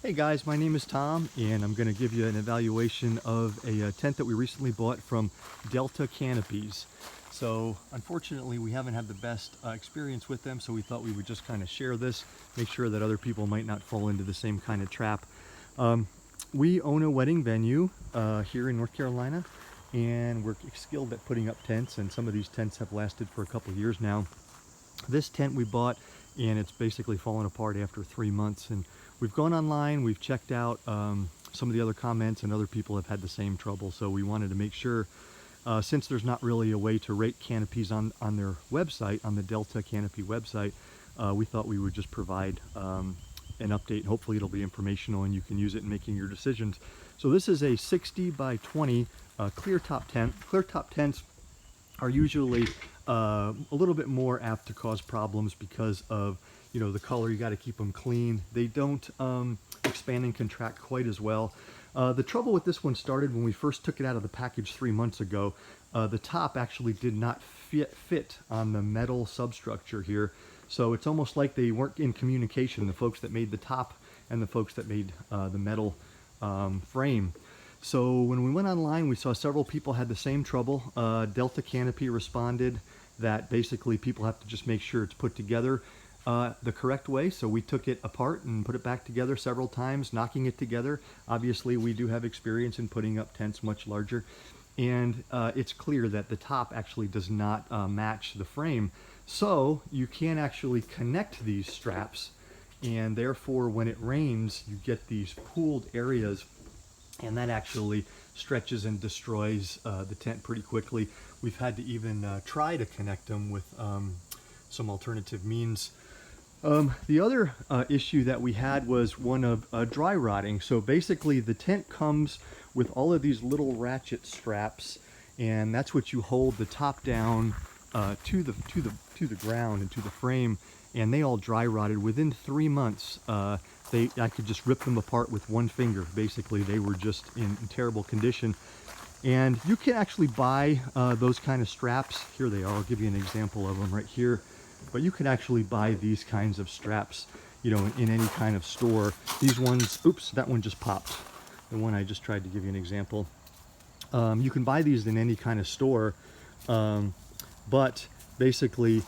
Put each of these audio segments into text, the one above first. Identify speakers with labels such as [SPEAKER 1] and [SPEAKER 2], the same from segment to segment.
[SPEAKER 1] Hey guys, my name is Tom and I'm going to give you an evaluation of a tent that we recently bought from Delta Canopies. So unfortunately we haven't had the best experience with them, so we thought we would just kind of share this, make sure that other people might not fall into the same kind of trap. We own a wedding venue here in North Carolina, and we're skilled at putting up tents, and some of these tents have lasted for a couple of years now. This tent we bought, and it's basically fallen apart after 3 months, and we've gone online, we've checked out some of the other comments, and other people have had the same trouble. So we wanted to make sure, since there's not really a way to rate canopies on their website, on the Delta Canopy website, we thought we would just provide an update. Hopefully it'll be informational and you can use it in making your decisions. So this is a 60 by 20 clear top tent. Clear top tents are usually a little bit more apt to cause problems because of, the color. You got to keep them clean. They don't expand and contract quite as well. The trouble with this one started when we first took it out of the package 3 months ago. The top actually did not fit on the metal substructure here. So it's almost like they weren't in communication, the folks that made the top and the folks that made the metal frame. So when we went online, we saw several people had the same trouble. Delta Canopy responded that basically people have to just make sure it's put together the correct way. So we took it apart and put it back together several times, knocking it together. Obviously, we do have experience in putting up tents much larger. And it's clear that the top actually does not match the frame. So you can't actually connect these straps. And therefore, when it rains, you get these pooled areas, and that actually stretches and destroys the tent pretty quickly. We've had to even try to connect them with some alternative means. The other issue that we had was one of dry rotting. So basically the tent comes with all of these little ratchet straps, and that's what you hold the top down to the ground and to the frame, and they all dry rotted within 3 months. I could just rip them apart with one finger. Basically, they were just in terrible condition. And you can actually buy those kind of straps. Here they are. I'll give you an example of them right here. But you can actually buy these kinds of straps, in any kind of store. These ones, oops, that one just popped. The one I just tried to give you an example. You can buy these in any kind of store, but basically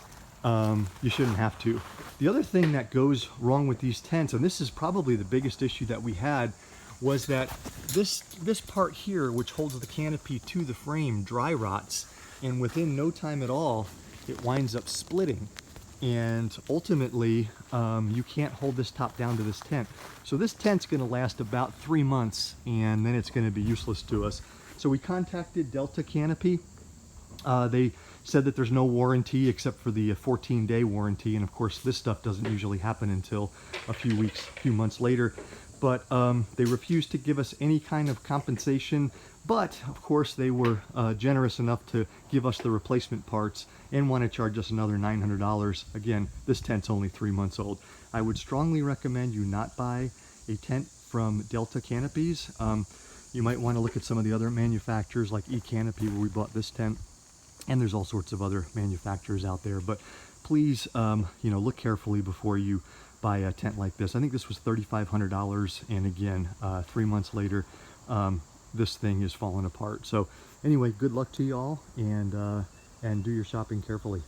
[SPEAKER 1] you shouldn't have to. The other thing that goes wrong with these tents, and this is probably the biggest issue that we had, was that this part here, which holds the canopy to the frame, dry rots, and within no time at all it winds up splitting, and ultimately you can't hold this top down to this tent. So this tent's going to last about 3 months, and then it's going to be useless to us. So we contacted Delta Canopy. They said that there's no warranty except for the 14-day warranty, and of course this stuff doesn't usually happen until a few months later. But they refused to give us any kind of compensation, but of course they were generous enough to give us the replacement parts and want to charge us another $900. Again, this tent's only 3 months old. I would strongly recommend you not buy a tent from Delta Canopies. You might want to look at some of the other manufacturers like Canopy, where we bought this tent. And there's all sorts of other manufacturers out there, but please, look carefully before you buy a tent like this. I think this was $3,500, and again, 3 months later, this thing is falling apart. So anyway, good luck to you all, and do your shopping carefully.